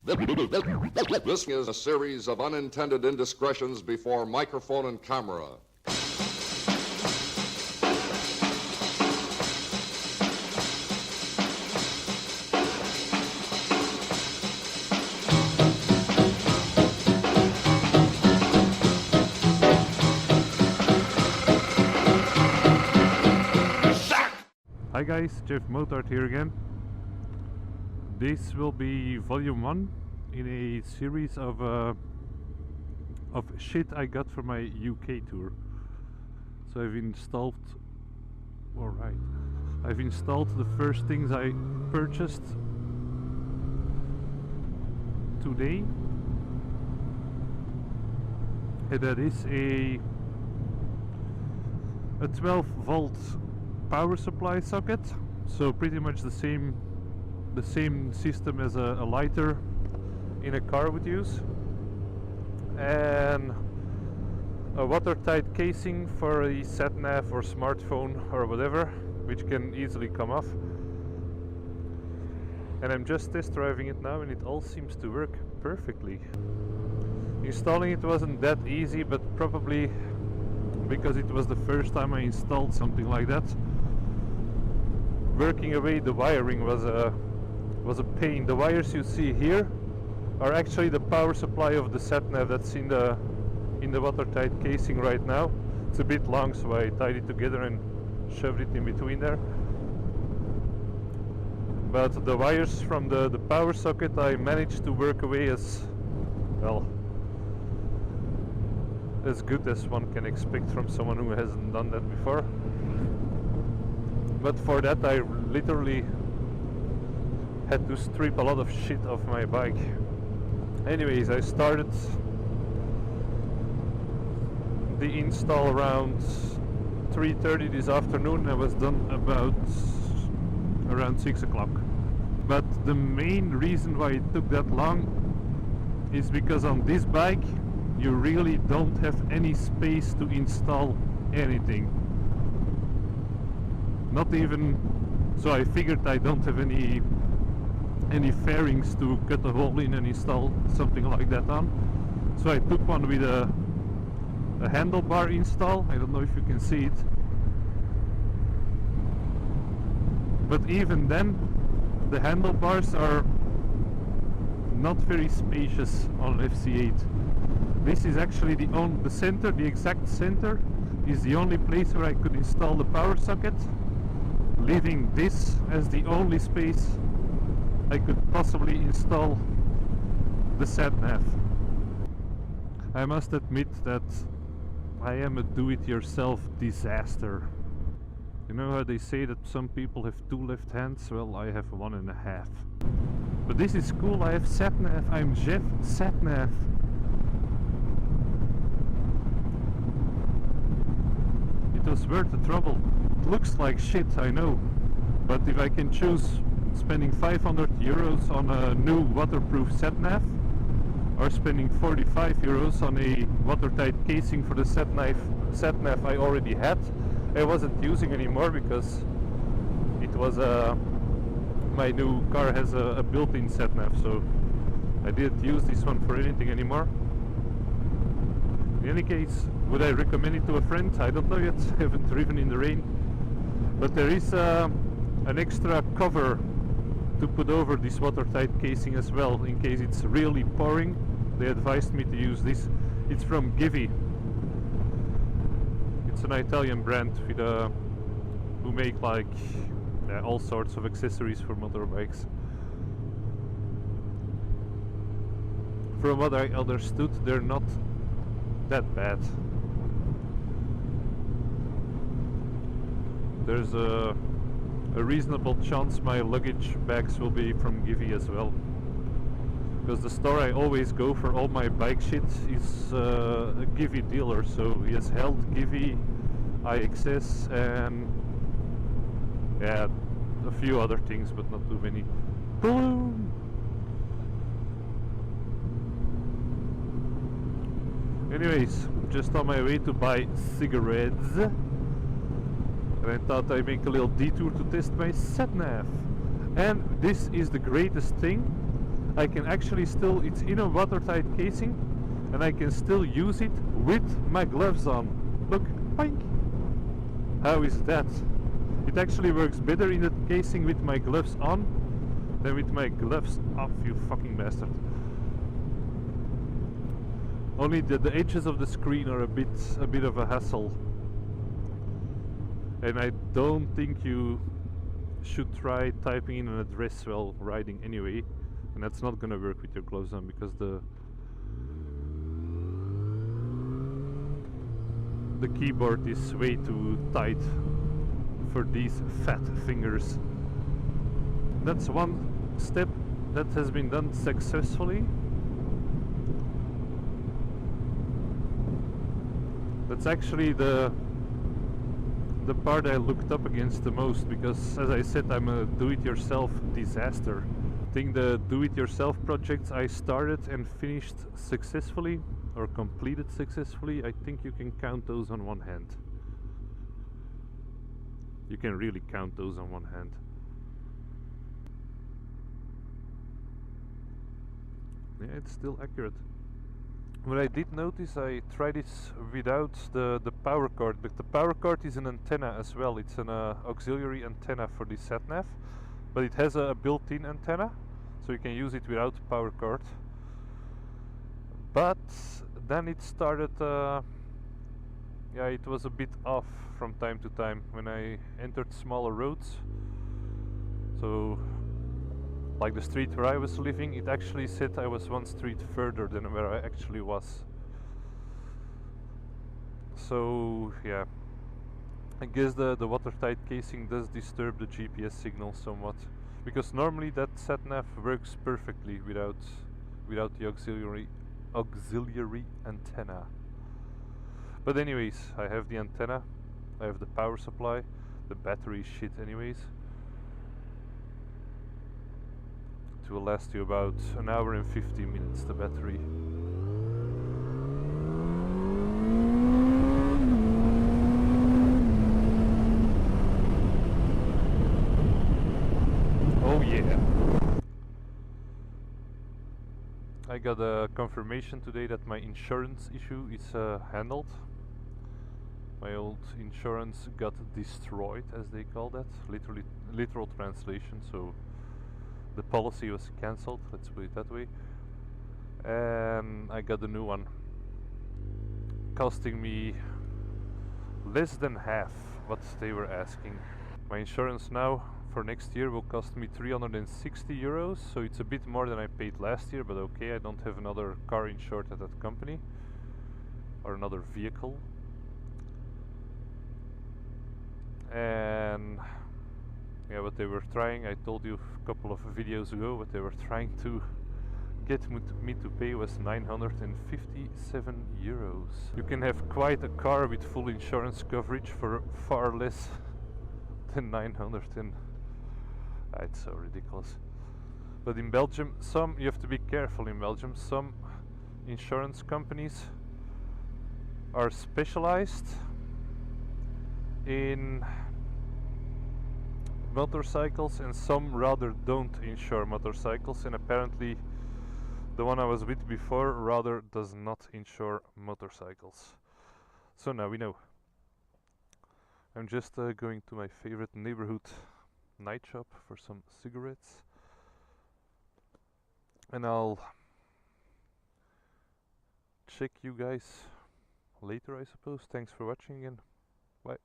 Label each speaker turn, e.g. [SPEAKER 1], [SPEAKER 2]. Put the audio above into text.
[SPEAKER 1] This is a series of unintended indiscretions before microphone and camera.
[SPEAKER 2] Hi guys, Jeff Motard here again. This will be volume 1 in a series of shit I got for my UK tour. So I've installed the first things I purchased today, and that is a 12 volt power supply socket, so pretty much the same system as a lighter in a car would use, and a watertight casing for a sat-nav or smartphone or whatever, which can easily come off. And I'm just test driving it now and it all seems to work perfectly. Installing it wasn't that easy, but probably because it was the first time I installed something like that. Working away the wiring was a pain. The wires you see here are actually the power supply of the sat-nav that's in the watertight casing right now. It's a bit long, so I tied it together and shoved it in between there. But the wires from the power socket I managed to work away as good as one can expect from someone who hasn't done that before. But for that I literally had to strip a lot of shit off my bike. Anyways, I started the install around 3:30 this afternoon. I was done about around 6 o'clock. But the main reason why it took that long is because on this bike you really don't have any space to install anything. Not even, so I figured I don't have any fairings to cut a hole in and install something like that on. So I took one with a handlebar install. I don't know if you can see it. But even then, the handlebars are not very spacious on FC8. This is actually the center, the exact center, is the only place where I could install the power socket, leaving this as the only space I could possibly install the sat-nav. I must admit that I am a do-it-yourself disaster. You know how they say that some people have 2 left hands? Well, I have 1.5. But this is cool, I have sat-nav, I'm Jeff sat-nav. It was worth the trouble. It looks like shit, I know, but if I can choose spending 500 euros on a new waterproof sat-nav or spending 45 euros on a watertight casing for the sat-nav I already had, I wasn't using anymore because it was my new car has a built-in sat-nav, so I didn't use this one for anything anymore. In any case, would I recommend it to a friend? I don't know yet, I haven't driven in the rain. But there is an extra cover to put over this watertight casing as well, in case it's really pouring. They advised me to use this. It's from Givi. It's an Italian brand with who make like all sorts of accessories for motorbikes. From what I understood, they're not that bad. There's a reasonable chance my luggage bags will be from Givi as well, because the store I always go for all my bike shit is a Givi dealer, so he has held Givi, IXS, and yeah, a few other things, but not too many. Boom! Anyways, just on my way to buy cigarettes, and I thought I'd make a little detour to test my sat-nav. And this is the greatest thing. I can actually still, it's in a watertight casing, and I can still use it with my gloves on. Look, boink! How is that? It actually works better in the casing with my gloves on than with my gloves off, you fucking bastard. Only the edges of the screen are a bit of a hassle. And I don't think you should try typing in an address while riding anyway. And that's not gonna work with your gloves on because the keyboard is way too tight for these fat fingers. That's one step that has been done successfully. That's actually the part I looked up against the most, because as I said, I'm a do-it-yourself disaster. I think the do-it-yourself projects I started and finished successfully or completed successfully, I think you can count those on one hand. You can really count those on one hand. Yeah, it's still accurate. What I did notice, I tried this without the power cord, but the power cord is an antenna as well. It's an auxiliary antenna for the sat-nav, but it has a built-in antenna, so you can use it without power cord. But then it started, yeah, it was a bit off from time to time when I entered smaller roads. So like the street where I was living, it actually said I was one street further than where I actually was. So yeah, I guess the watertight casing does disturb the GPS signal somewhat, because normally that sat-nav works perfectly without the auxiliary antenna. But anyways, I have the antenna, I have the power supply, the battery is shit anyways. It will last you about an hour and 50 minutes, the battery. Oh yeah! I got a confirmation today that my insurance issue is handled. My old insurance got destroyed, as they call that, literal translation, so the policy was cancelled, let's put it that way, and I got a new one, costing me less than half what they were asking. My insurance now for next year will cost me 360 euros, so it's a bit more than I paid last year, but okay, I don't have another car insured at that company, or another vehicle. And yeah, what they were trying, I told you a couple of videos ago, what they were trying to get me to pay was 957 euros. You can have quite a car with full insurance coverage for far less than 900, and it's so ridiculous. But in Belgium, you have to be careful in Belgium. Some insurance companies are specialized in motorcycles and some rather don't insure motorcycles, and apparently the one I was with before rather does not insure motorcycles. So now we know. I'm just going to my favorite neighborhood night shop for some cigarettes, and I'll check you guys later, I suppose. Thanks for watching again. Bye.